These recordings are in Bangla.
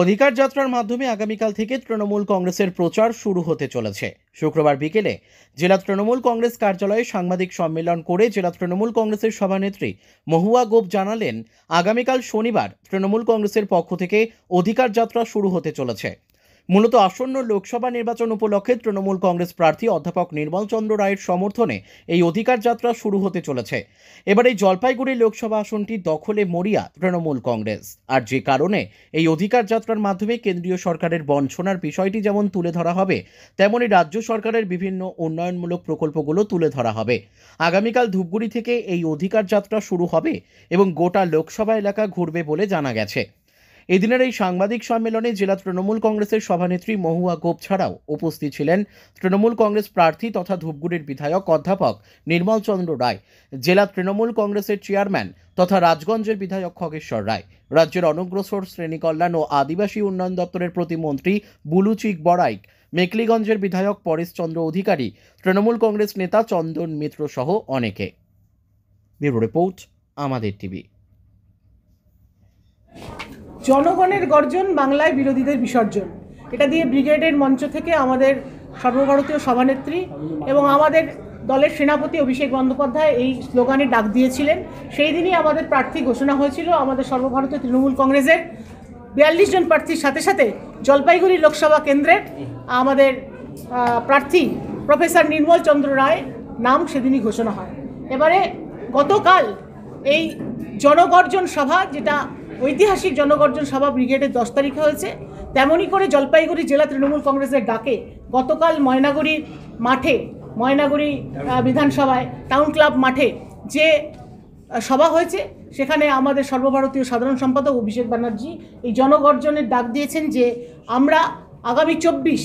অধিকার যাত্রার মাধ্যমে আগামীকাল থেকে তৃণমূল কংগ্রেসের প্রচার শুরু হতে চলেছে। শুক্রবার বিকেলে জেলা তৃণমূল কংগ্রেস কার্যালয়ে সাংবাদিক সম্মেলন করে জেলা তৃণমূল কংগ্রেসের সভানেত্রী মহুয়া গোপ জানালেন, আগামীকাল শনিবার তৃণমূল কংগ্রেসের পক্ষ থেকে অধিকার যাত্রা শুরু হতে চলেছে। মূলত আসন্ন লোকসভা নির্বাচন উপলক্ষে তৃণমূল কংগ্রেস প্রার্থী অধ্যাপক নির্মল চন্দ্র রায়ের সমর্থনে এই অধিকার যাত্রা শুরু হতে চলেছে। এবার এই জলপাইগুড়ি লোকসভা আসনটি দখলে মরিয়া তৃণমূল কংগ্রেস, আর যে কারণে এই অধিকার যাত্রার মাধ্যমে কেন্দ্রীয় সরকারের বঞ্চনার বিষয়টি যেমন তুলে ধরা হবে, তেমনি রাজ্য সরকারের বিভিন্ন উন্নয়নমূলক প্রকল্পগুলো তুলে ধরা হবে। আগামীকাল ধূপগুড়ি থেকে এই অধিকার যাত্রা শুরু হবে এবং গোটা লোকসভা এলাকা ঘুরবে বলে জানা গেছে। এদিনের এই সাংবাদিক সম্মেলনে জেলা তৃণমূল কংগ্রেসের সভানেত্রী মহুয়া গোপ ছাড়াও উপস্থিত ছিলেন তৃণমূল কংগ্রেস প্রার্থী তথা ধূপগুড়ির বিধায়ক অধ্যাপক নির্মল চন্দ্র রায়, জেলা তৃণমূল কংগ্রেসের চেয়ারম্যান তথা রাজগঞ্জের বিধায়ক খগেশ্বর রায়, রাজ্যের অনগ্রসর শ্রেণী কল্যাণ ও আদিবাসী উন্নয়ন দপ্তরের প্রতিমন্ত্রী বুলুচিক বড়াইক, মেকলিগঞ্জের বিধায়ক পরেশ চন্দ্র অধিকারী, তৃণমূল কংগ্রেস নেতা চন্দন মিত্র সহ অনেকে। ব্যুরো রিপোর্ট, আমাদের টিভি। জনগণের গর্জন, বাংলায় বিরোধীদের বিসর্জন, এটা দিয়ে ব্রিগেডের মঞ্চ থেকে আমাদের সর্বভারতীয় সভানেত্রী এবং আমাদের দলের সেনাপতি অভিষেক বন্দ্যোপাধ্যায় এই স্লোগানে ডাক দিয়েছিলেন। সেই দিনই আমাদের প্রার্থী ঘোষণা হয়েছিল। আমাদের সর্বভারতীয় তৃণমূল কংগ্রেসের 42 জন প্রার্থীর সাথে সাথে জলপাইগুড়ি লোকসভা কেন্দ্রের আমাদের প্রার্থী প্রফেসর নির্মল চন্দ্র রায় নাম সেদিনই ঘোষণা হয়। এবারে গতকাল এই জনগর্জন সভা, যেটা ঐতিহাসিক জনগর্জন সভা ব্রিগেডের 10 তারিখে হয়েছে, তেমনই করে জলপাইগুড়ি জেলা তৃণমূল কংগ্রেসের ডাকে গতকাল ময়নাগুড়ির মাঠে, ময়নাগুড়ি বিধানসভায় টাউন ক্লাব মাঠে যে সভা হয়েছে, সেখানে আমাদের সর্বভারতীয় সাধারণ সম্পাদক অভিষেক ব্যানার্জি এই জনগর্জনের ডাক দিয়েছেন যে আমরা আগামী 24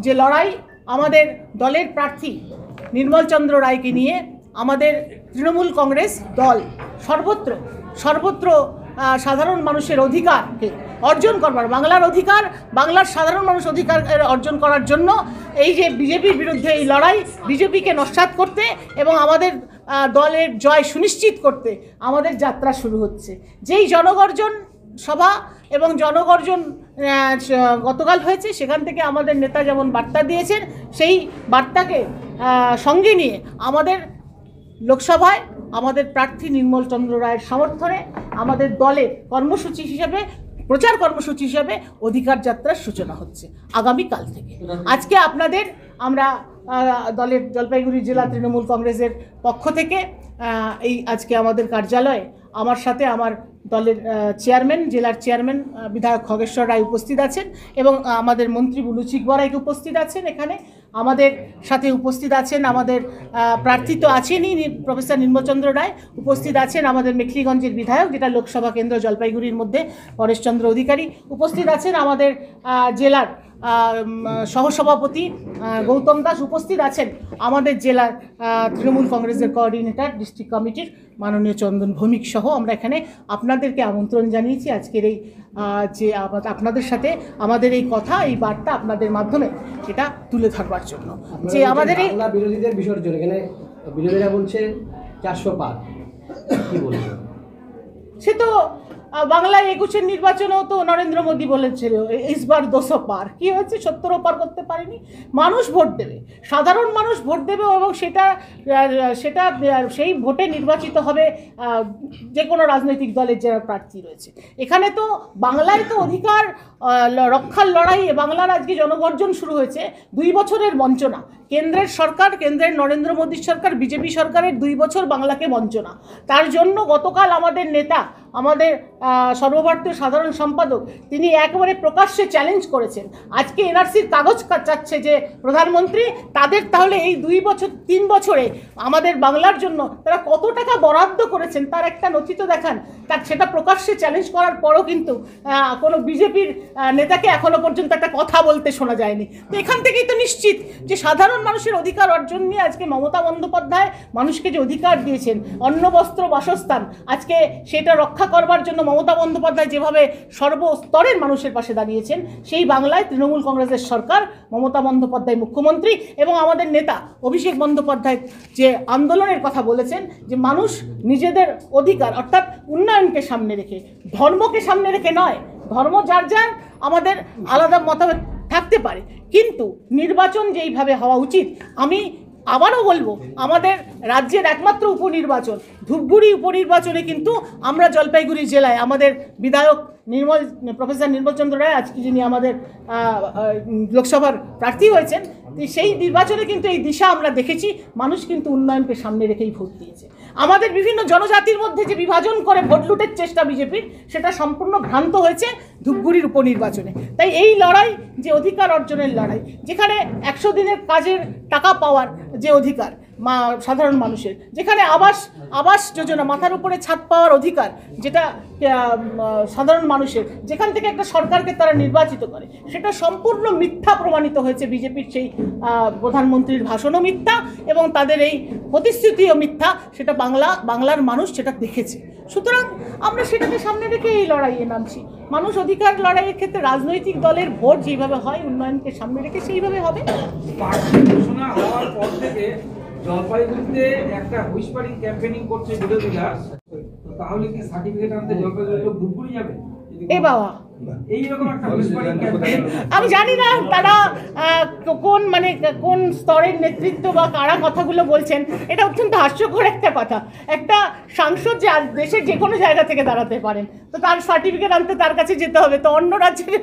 যে লড়াই আমাদের দলের প্রার্থী নির্মল চন্দ্র রায়কে নিয়ে আমাদের তৃণমূল কংগ্রেস দল সর্বত্র সাধারণ মানুষের অধিকারকে অর্জন করবার, বাংলার অধিকার, বাংলার সাধারণ মানুষ অধিকার অর্জন করার জন্য এই যে বিজেপির বিরুদ্ধে এই লড়াই, বিজেপিকে নস্যাৎ করতে এবং আমাদের দলের জয় সুনিশ্চিত করতে আমাদের যাত্রা শুরু হচ্ছে। যেই জনগর্জন সভা এবং জনগর্জন গতকাল হয়েছে, সেখান থেকে আমাদের নেতা যেমন বার্তা দিয়েছেন, সেই বার্তাকে সঙ্গে নিয়ে আমাদের লোকসভায় আমাদের প্রার্থী নির্মল চন্দ্র রায়ের সমর্থনে আমাদের দলের কর্মসূচি হিসাবে, প্রচার কর্মসূচি হিসাবে অধিকার যাত্রার সূচনা হচ্ছে আগামীকাল থেকে। আজকে আপনাদের আমরা দলের জলপাইগুড়ি জেলা তৃণমূল কংগ্রেসের পক্ষ থেকে এই আজকে আমাদের কার্যালয়ে আমার সাথে আমার দলের চেয়ারম্যান, জেলার চেয়ারম্যান বিধায়ক খগেশ্বর রায় উপস্থিত আছেন এবং আমাদের মন্ত্রী বুলুচিক বড়াইক উপস্থিত আছেন। এখানে আমাদের সাথে উপস্থিত আছেন আমাদের প্রার্থী তো আছেনই প্রফেসর নির্মলচন্দ্র রায়, উপস্থিত আছেন আমাদের মেখলিগঞ্জের বিধায়ক, যেটা লোকসভা কেন্দ্র জলপাইগুড়ির মধ্যে পরেশচন্দ্র অধিকারী, উপস্থিত আছেন আমাদের জেলার সহসভাপতি গৌতম দাস, উপস্থিত আছেন আমাদের জেলার তৃণমূল কংগ্রেসের কোঅর্ডিনেটর ডিস্ট্রিক্ট কমিটির মাননীয় চন্দন ভৌমিক সহ আমরা এখানে আপনাদেরকে আমন্ত্রণ জানিয়েছি আজকের এই যে আপনাদের সাথে আমাদের এই কথা, এই বার্তা আপনাদের মাধ্যমে এটা তুলে ধরবার জন্য যে আমাদের এই বিরোধীদের বিসর্জন, এখানে বিরোধীরা বলছে 400 পার, কি বলবো? সে তো বাংলায় 21-এর নির্বাচনেও তো নরেন্দ্র মোদী বলেছিল ইসবার 200 পার। কি হয়েছে? 70ও পার করতে পারেনি। মানুষ ভোট দেবে, সাধারণ মানুষ ভোট দেবে এবং সেটা সেই ভোটে নির্বাচিত হবে যে কোনো রাজনৈতিক দলের যারা প্রার্থী রয়েছে। এখানে তো বাংলায় তো অধিকার রক্ষার লড়াই, বাংলার আজকে জনগর্জন শুরু হয়েছে। 2 বছরের বঞ্চনা, কেন্দ্রের সরকার, কেন্দ্রের নরেন্দ্র মোদীর সরকার, বিজেপি সরকারের 2 বছর বাংলাকে বঞ্চনা। তার জন্য গতকাল আমাদের নেতা, আমাদের সর্বভারতীয় সাধারণ সম্পাদক, তিনি একেবারে প্রকাশ্যে চ্যালেঞ্জ করেছেন। আজকে এনআরসির কাগজ চাচ্ছে যে প্রধানমন্ত্রী তাদের তাহলে এই 2 বছর 3 বছরে আমাদের বাংলার জন্য তারা কত টাকা বরাদ্দ করেছেন তার একটা নথি তো দেখান। তার সেটা প্রকাশ্যে চ্যালেঞ্জ করার পরও কিন্তু কোনো বিজেপির নেতাকে এখনো পর্যন্ত একটা কথা বলতে শোনা যায়নি। তো এখান থেকেই তো নিশ্চিত যে সাধারণ মানুষের অধিকার অর্জন নিয়ে আজকে মমতা বন্দ্যোপাধ্যায় মানুষকে যে অধিকার দিয়েছেন, অন্ন বস্ত্র বাসস্থান, আজকে সেটা রক্ষা করবার জন্য মমতা বন্দ্যোপাধ্যায় যেভাবে সর্বস্তরের মানুষের পাশে দাঁড়িয়েছেন, সেই বাংলায় তৃণমূল কংগ্রেসের সরকার, মমতা বন্দ্যোপাধ্যায় মুখ্যমন্ত্রী এবং আমাদের নেতা অভিষেক বন্দ্যোপাধ্যায় যে আন্দোলনের কথা বলেছেন, যে মানুষ নিজেদের অধিকার অর্থাৎ উন্নয়নকে সামনে রেখে, ধর্মকে সামনে রেখে নয়, ধর্ম যার যার, আমাদের আলাদা মতামত থাকতে পারে, কিন্তু নির্বাচন যেইভাবে হওয়া উচিত, আমি আবারও বলবো, আমাদের রাজ্যের একমাত্র উপনির্বাচন ধূপগুড়ি উপনির্বাচনে কিন্তু আমরা জলপাইগুড়ি জেলায় আমাদের বিধায়ক প্রফেসর নির্মল চন্দ্র রায়, আজকে যিনি আমাদের লোকসভার প্রার্থী হয়েছেন, সেই নির্বাচনে কিন্তু এই দিশা আমরা দেখেছি। মানুষ কিন্তু উন্নয়নকে সামনে রেখেই ভোট দিয়েছে। আমাদের বিভিন্ন জনজাতির মধ্যে যে বিভাজন করে ভোট লুটের চেষ্টা বিজেপির, সেটা সম্পূর্ণ ভ্রান্ত হয়েছে ধূপগুড়ির উপনির্বাচনে। তাই এই লড়াই যে অধিকার অর্জনের লড়াই, যেখানে 100 দিনের কাজের টাকা পাওয়ার যে অধিকার সাধারণ মানুষের, যেখানে আবাস যোজনা, মাথার উপরে ছাদ পাওয়ার অধিকার যেটা সাধারণ মানুষের, যেখান থেকে একটা সরকারকে তারা নির্বাচিত করে, সেটা সম্পূর্ণ মিথ্যা প্রমাণিত হয়েছে। বিজেপির সেই প্রধানমন্ত্রীর ভাষণও মিথ্যা এবং তাদের এই প্রতিশ্রুতিও মিথ্যা, সেটা বাংলার মানুষ সেটা দেখেছে। সুতরাং আমরা সেটাকে সামনে রেখে এই লড়াইয়ে নামছি। মানুষ অধিকার লড়াইয়ের ক্ষেত্রে রাজনৈতিক দলের ভোট যেইভাবে হয়, উন্নয়নকে সামনে রেখে সেইভাবে হবে। ঘোষণা হওয়ার পর থেকে জলপাইগুড়িতে একটা হুইসপারিং ক্যাম্পেইনিং করছে বিরোধীরা, তাহলে কি সার্টিফিকেট আনতে জলপাইগুড়ি লোক ধূপগুড়ি যাবে? এ বাবা, এইরকম একটা হুইসপারিং ক্যাম্পেইন, আমি জানি না তারা কোন স্তরের নেতৃত্ব বা কারা কথাগুলো বলছেন। এটা অত্যন্ত হাস্যকর একটা কথা। একটা সাংসদ যে দেশের যে কোনো জায়গা থেকে দাঁড়াতে পারেন, তো তার সার্টিফিকেট আনতে তার কাছে যেতে হবে? তো অন্য রাজ্যের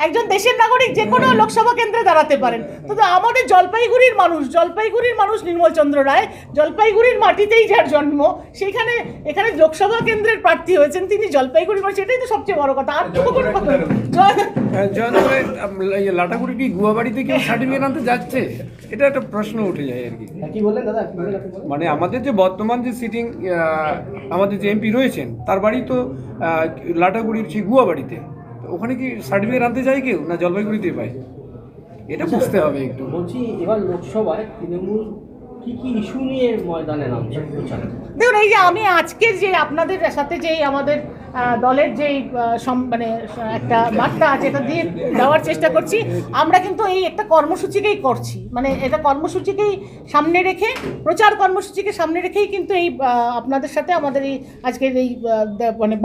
একজন দেশের নাগরিক যে কোনো লোকসভা কেন্দ্রে দাঁড়াতে পারেন। তো আমাদের জলপাইগুড়ির মানুষ নির্মল চন্দ্র রায়, জলপাইগুড়ির মাটিতেই যার জন্ম, এখানে লোকসভা কেন্দ্রের প্রার্থী হয়েছেন, তিনি জলপাইগুড়ির মানুষ। এটাই তো সবচেয়ে বড় কথা। আর কোনো কথা লাটাগুড়ি কি গুয়াবাড়িতে কেউ সার্টিফিকেট আনতে যাচ্ছে? এটা একটা প্রশ্ন উঠে যায় আর কি। কি বললেন দাদা, কি বললেন আপনি? মানে আমাদের যে বর্তমান যে সিটিং আমাদের যে এমপি রয়েছেন, তার বাড়ি তো লাটাগুড়ির সেই গুয়াবাড়িতে, ওখানে কি সার্টিফিকেট আনতে যায় কেউ, না জলপাইগুড়িতে পায়? এটা বুঝতে হবে একটু। বলছি, এবার লোকসভায় তৃণমূল কি ইস্যু নিয়ে ময়দানে নামছে? দেখুন, এই যে আমি আজকের যে আপনাদের সাথে যে আমাদের দলের যেই একটা বার্তা আছে, এটা দিয়ে দেওয়ার চেষ্টা করছি। আমরা কিন্তু এই একটা কর্মসূচিকেই করছি, এটা কর্মসূচিকেই সামনে রেখে, প্রচার কর্মসূচিকে সামনে রেখেই কিন্তু এই আপনাদের সাথে আমাদের এই আজকের এই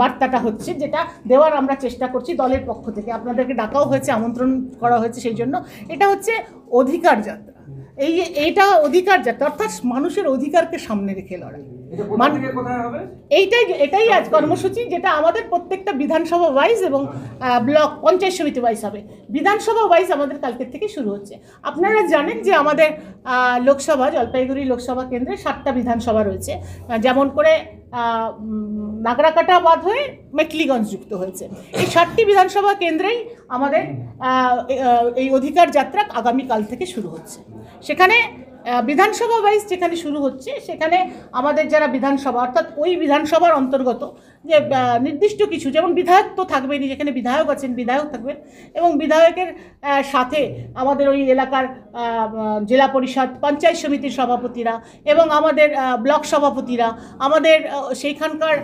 বার্তাটা হচ্ছে, যেটা দেওয়ার আমরা চেষ্টা করছি দলের পক্ষ থেকে। আপনাদেরকে ডাকাও হয়েছে, আমন্ত্রণ করা হয়েছে, সেই জন্য এটা হচ্ছে অধিকার যাত্রা। এইটা অধিকার যাত্রা, অর্থাৎ মানুষের অধিকারকে সামনে রেখে লড়াই। এটাই আজ কর্মসূচি, যেটা আমাদের প্রত্যেকটা বিধানসভা ওয়াইজ এবং ব্লক পঞ্চায়েত সমিতি ওয়াইজ হবে। বিধানসভা ওয়াইজ আমাদের কালকের থেকে শুরু হচ্ছে। আপনারা জানেন যে আমাদের জলপাইগুড়ি লোকসভা কেন্দ্রে 7টা বিধানসভা রয়েছে, যেমন করে নাগরাকাটা বাদ হয়ে মেটলিগঞ্জ যুক্ত হয়েছে। এই 7টি বিধানসভা কেন্দ্রেই আমাদের এই অধিকার যাত্রা আগামীকাল থেকে শুরু হচ্ছে। সেখানে বিধানসভা ওয়াইজ যেখানে শুরু হচ্ছে, সেখানে আমাদের যারা বিধানসভা, অর্থাৎ ওই বিধানসভার অন্তর্গত যে নির্দিষ্ট কিছু, যেমন বিধায়ক তো থাকবেনই, যেখানে বিধায়ক আছেন বিধায়ক থাকবেন, এবং বিধায়কের সাথে আমাদের ওই এলাকার জেলা পরিষদ, পঞ্চায়েত সমিতির সভাপতিরা এবং আমাদের ব্লক সভাপতিরা, আমাদের সেইখানকার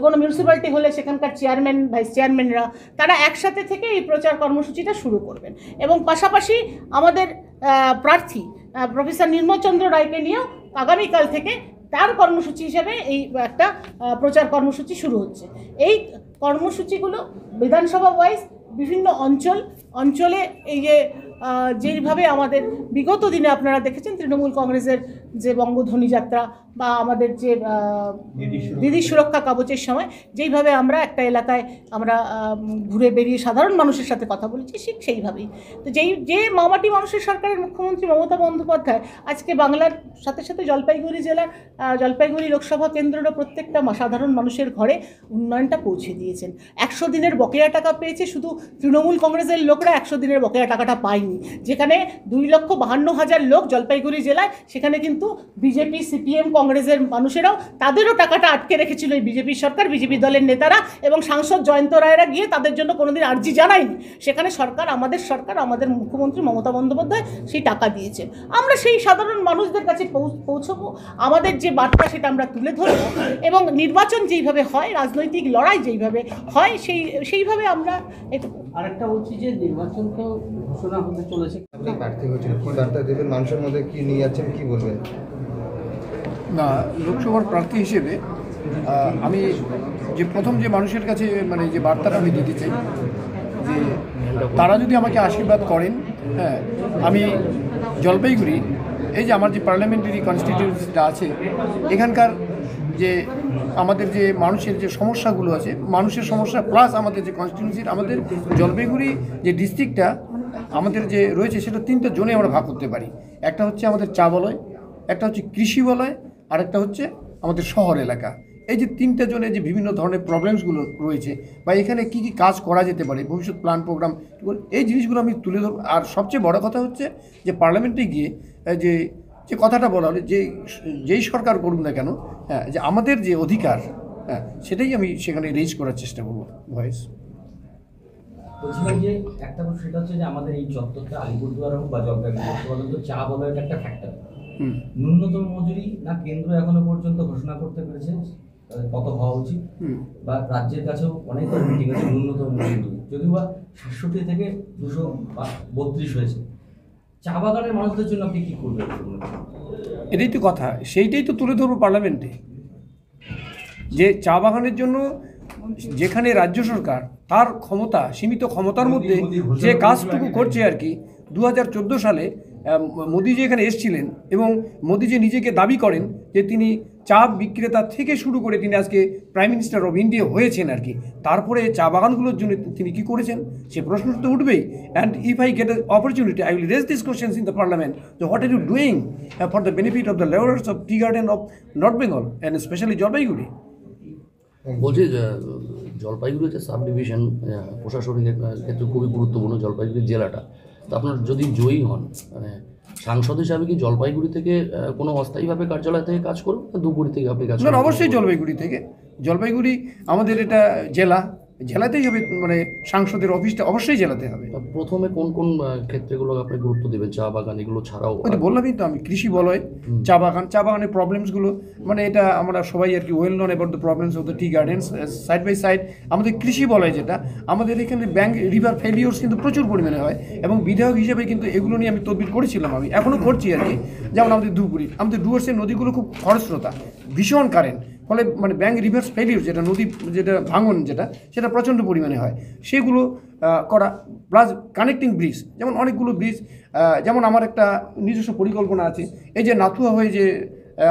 কোনো মিউনিসিপ্যালিটি হলে সেখানকার চেয়ারম্যান, ভাইস চেয়ারম্যানরা, তারা একসাথে থেকে এই প্রচার কর্মসূচিটা শুরু করবেন। এবং পাশাপাশি আমাদের প্রার্থী প্রফেসর নির্মল চন্দ্র রায়কে নিয়েও আগামীকাল থেকে তার কর্মসূচি হিসেবে এই একটা প্রচার কর্মসূচি শুরু হচ্ছে। এই কর্মসূচিগুলো বিধানসভা ওয়াইজ বিভিন্ন অঞ্চলে এই যেইভাবে আমাদের বিগত দিনে আপনারা দেখেছেন তৃণমূল কংগ্রেসের যে বঙ্গধ্বনি যাত্রা বা আমাদের যে দিদি সুরক্ষা কবচের সময় যেইভাবে আমরা একটা এলাকায় আমরা ঘুরে বেরিয়ে সাধারণ মানুষের সাথে কথা বলেছি, ঠিক সেইভাবেই। তো যে মামাটি মানুষের সরকারের মুখ্যমন্ত্রী মমতা বন্দ্যোপাধ্যায় আজকে বাংলার সাথে সাথে জলপাইগুড়ি জেলার জলপাইগুড়ি লোকসভা কেন্দ্রেরও প্রত্যেকটা সাধারণ মানুষের ঘরে উন্নয়নটা পৌঁছে দিয়েছেন। 100 দিনের বকেয়া টাকা পেয়েছে, শুধু তৃণমূল কংগ্রেসের লোকরা 100 দিনের বকেয়া টাকাটা পায়নি। যেখানে 2,52,000 লোক জলপাইগুড়ি জেলায়, সেখানে কিন্তু বিজেপি, সিপিএম, কংগ্রেসের মানুষেরাও তাদেরও টাকাটা আটকে রেখেছিল এই বিজেপি সরকার, বিজেপি দলের নেতারা এবং সাংসদ জয়ন্ত রায়রা গিয়ে তাদের জন্য কোনোদিন আর্জি জানায়নি। সেখানে আমাদের মুখ্যমন্ত্রী মমতা বন্দ্যোপাধ্যায় সেই টাকা দিয়েছেন। আমরা সেই সাধারণ মানুষদের কাছে পৌঁছবো, আমাদের যে বার্তা সেটা আমরা তুলে ধরবো, এবং নির্বাচন যেইভাবে হয়, রাজনৈতিক লড়াই যেইভাবে হয়, সেইভাবে আমরা এটা। আরেকটা বলছি যে নির্বাচন তো ঘোষণা হতে চলেছে, আপনি প্রার্থী হয়েছেন, কি বার্তা দেবেন মানুষের মধ্যে, কি নিয়ে যাচ্ছেন, কি বলবেন? না, লোকসভার প্রার্থী হিসেবে আমি যে প্রথম যে মানুষের কাছে মানে যে বার্তাটা আমি দিতে চাই যে তারা যদি আমাকে আশীর্বাদ করেন, হ্যাঁ, আমি জলপাইগুড়ি এই যে আমার যে পার্লামেন্টারি কনস্টিটিউয়েন্সিটা আছে এখানকার যে আমাদের যে মানুষের যে সমস্যাগুলো আছে, মানুষের সমস্যা প্লাস আমাদের যে কনস্টিটিউয়েন্সির আমাদের জলপাইগুড়ি যে ডিস্ট্রিক্টটা আমাদের যে রয়েছে সেটা 3টে জোনে আমরা ভাগ করতে পারি। একটা হচ্ছে আমাদের চা বলয়, একটা হচ্ছে কৃষি বলয়, আর একটা হচ্ছে আমাদের শহর এলাকা। এই যে 3টে জোনে যে বিভিন্ন ধরনের প্রবলেমসগুলো রয়েছে বা এখানে কি কি কাজ করা যেতে পারে, ভবিষ্যৎ প্ল্যান প্রোগ্রাম, এই জিনিসগুলো আমি তুলে ধরব। আর সবচেয়ে বড় কথা হচ্ছে যে পার্লামেন্টে গিয়ে যে যে কথাটা বলা হলো যে যেই সরকার করুন না কেন, হ্যাঁ, যে আমাদের যে অধিকার, হ্যাঁ, সেটাই আমি সেখানে রেজ করার চেষ্টা করবো ভয়েস। বলছিলাম যে একটা প্রশ্ন, সেটা হচ্ছে যে আমাদের এই চত্বরটা আলিপুরদুয়ার হোক বা জলপাইগুড়ি চা বলয়ের একটা ফ্যাক্টর। ন্যূনতম মজুরি না কেন্দ্র এখনো পর্যন্ত ঘোষণা করতে পেরেছে কত হওয়া উচিত, বা রাজ্যের কাছেও অনেক মিটিং আছে ন্যূনতম মজুরি, যদিও বা 67 থেকে 232 হয়েছে। চা বাগানের মানুষদের জন্য আপনি কি করবেন? এটাই তো কথা, সেইটাই তো তুলে ধরবো পার্লামেন্টে, যে চা বাগানের জন্য যেখানে রাজ্য সরকার তার ক্ষমতা, সীমিত ক্ষমতার মধ্যে যে কাজটুকু করছে আর কি। 2014 সালে মোদিজি এখানে এসেছিলেন এবং মোদিজি নিজেকে দাবি করেন যে তিনি চা বিক্রেতা থেকে শুরু করে তিনি আজকে প্রাইম মিনিস্টার অফ ইন্ডিয়া হয়েছেন আর কি। তারপরে চা বাগানগুলোর জন্য তিনি কি করেছেন সে প্রশ্ন তো উঠবেই। And if I get opportunity I will raise this questions in the parliament, what are you doing for the benefit of the labourers of tea garden of north Bengal and specially Jalpaiguri. বলছি জলপাইগুড়ি যে সাব ডিভিশন প্রশাসনিক ক্ষেত্রে খুবই গুরুত্বপূর্ণ জলপাইগুড়ি জেলাটা। তো আপনার যদি জয়ী হন, মানে সাংসদ হিসাবে কি জলপাইগুড়ি থেকে কোনো অস্থায়ীভাবে কার্যালয় থেকে কাজ করবেন না ধুপগুড়ি থেকে আপনি কাজ করবেন? অবশ্যই জলপাইগুড়ি থেকে। জলপাইগুড়ি আমাদের এটা জেলাতেই হবে, মানে সাংসদের অফিসটা অবশ্যই জেলাতে হবে। প্রথমে কোন কোন ক্ষেত্রগুলো আপনি গুরুত্ব দেবেন, চা বাগান এগুলো ছাড়াও? বললামই তো আমি, কৃষি বলয়, চা বাগানের প্রবলেমসগুলো, মানে এটা আমরা সবাই আর কি well known about the problems of the tea gardens. Side by side আমাদের কৃষি বলয় যেটা, আমাদের এখানে রিভার ফেলিওর্স কিন্তু প্রচুর পরিমাণে হয় এবং বিধায়ক হিসেবে কিন্তু এগুলো নিয়ে আমি তদবির করেছিলাম, আমি এখনও করছি আর কি। যেমন আমাদের ধুপগুড়ি, আমাদের ডুয়ার্সের নদীগুলো খুব খরস্রোতা, ভীষণ কারেন্ট, ফলে মানে রিভার্স ফেলিওর যেটা নদী যেটা ভাঙন সেটা প্রচণ্ড পরিমাণে হয়, সেগুলো করা। প্লাস কানেক্টিং ব্রিজ, যেমন অনেকগুলো ব্রিজ, যেমন আমার একটা নিজস্ব পরিকল্পনা আছে, এই যে নাথুয়া হয়ে যে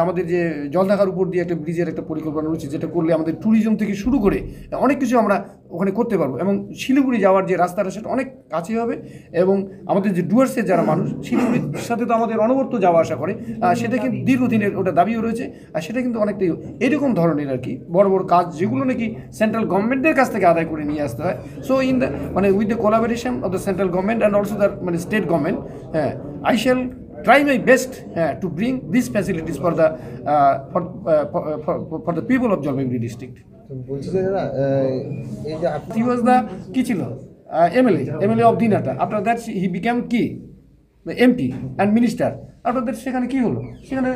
আমাদের যে জলঢাকার উপর দিয়ে একটা ব্রিজের একটা পরিকল্পনা রয়েছে, যেটা করলে আমাদের ট্যুরিজম থেকে শুরু করে অনেক কিছু আমরা ওখানে করতে পারবো। এবং শিলিগুড়ি যাওয়ার যে রাস্তাটা সেটা অনেক কাছে হবে এবং আমাদের যে ডুয়ার্সের যারা মানুষ শিলিগুড়ির সাথে তো আমাদের অনবরত যাওয়া আসা করে, সেটা কিন্তু দীর্ঘদিনের ওটা দাবিও রয়েছে, আর সেটা কিন্তু অনেকটাই এরকম ধরনের আর কি বড় বড় কাজ, যেগুলো নাকি সেন্ট্রাল গভর্নমেন্টের কাছ থেকে আদায় করে নিয়ে আসতে হয়। সো ইন দ্য মানে with the collaboration of the central government and also the মানে state government, I shall try my best to bring these facilities for the people of Jalpaiguri district. বলছি যে দাদা এই যে আপনি He was the কি ছিল MLA of Dinata. After that he became কি MP and minister. After that সেখানে কি হলো, সেখানে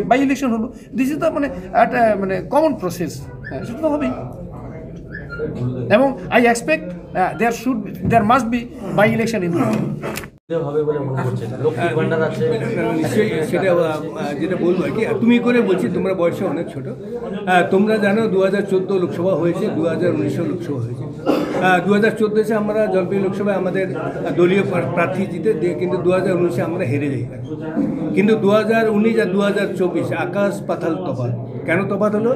বাই ইলেকশন হলো। দিস ইজ দ্য মানে একটা মানে কমন প্রসেস, সেটা তো হবেই। এবং I expect there must be by election in হবে বলে মনে করছেন? লক্ষ্মীর ভান্ডার আছে, নিশ্চয়ই সেটা যেটা বলবো আর কি। তুমি করে বলছি, তোমরা বয়সে অনেক ছোট। তোমরা জানো 2014 লোকসভা হয়েছে, 2019 লোকসভা হয়েছে। 2014 আমরা জলপাইগুড়ি লোকসভায় আমাদের দলীয় প্রার্থী জিতে দিয়ে, কিন্তু 2019 আমরা হেরে যাই। কিন্তু 2019 আর 2024 আকাশ পাতাল তফাৎ। কেন তফাৎ হলো?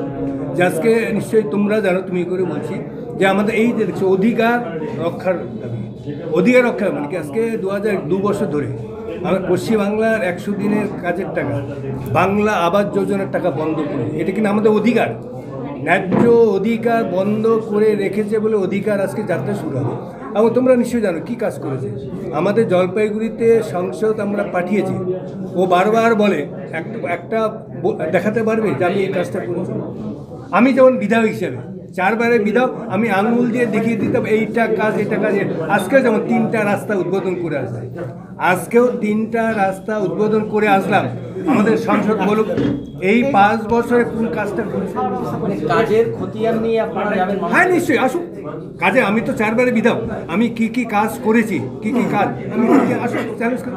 যে আজকে নিশ্চয়ই তোমরা জানো, তুমি করে বলছি যে আমাদের এই যে দেখছো অধিকার রক্ষার দাবি, অধিকার রক্ষা মানে কি, আজকে 2 বছর ধরে আমরা পশ্চিমবাংলার 100 দিনের কাজের টাকা, বাংলা আবাস যোজনার টাকা বন্ধ করে, এটা কিন্তু আমাদের অধিকার, ন্যায্য অধিকার বন্ধ করে রেখেছে বলে অধিকার আজকে যাত্রা শুরু হবে। এবং তোমরা নিশ্চয়ই জানো কী কাজ করেছে। আমাদের জলপাইগুড়িতে সংসদ আমরা পাঠিয়েছি, ও বারবার বলে একটা দেখাতে পারবে যে আমি এই কাজটা করেছি। আমি যেমন বিধায়ক হিসেবে চারবারে বিধায়ক, আমি আঙুল দিয়ে দেখিয়ে দিতাম এইটা কাজ এটা কাজ। আজকেও যেমন 3টা রাস্তা উদ্বোধন করে আসলাম, আজকেও 3টা রাস্তা উদ্বোধন করে আসলাম। আমাদের সংসদ বলুক এই 5 বছরে কোন কাজটা করেছে? মানে কাজের খতিয়ান নিয়ে আপনারা যাবেন? হ্যাঁ নিশ্চয়ই আসুক কাজে। আমি তো চারবারে বিধায়ক, আমি কি কি কাজ করেছি, কি কি কাজ আমি আসুক চ্যালেঞ্জ করি।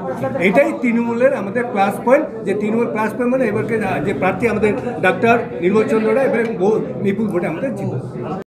এটাই তৃণমূলের আমাদের প্লাস পয়েন্ট, যে তৃণমূল প্লাস পয়েন্ট মানে এবারকে যে প্রার্থী আমাদের ডাক্তার নির্মল চন্দ্র রায় এবং বিপুল ভোটে আমাদের জিতবে।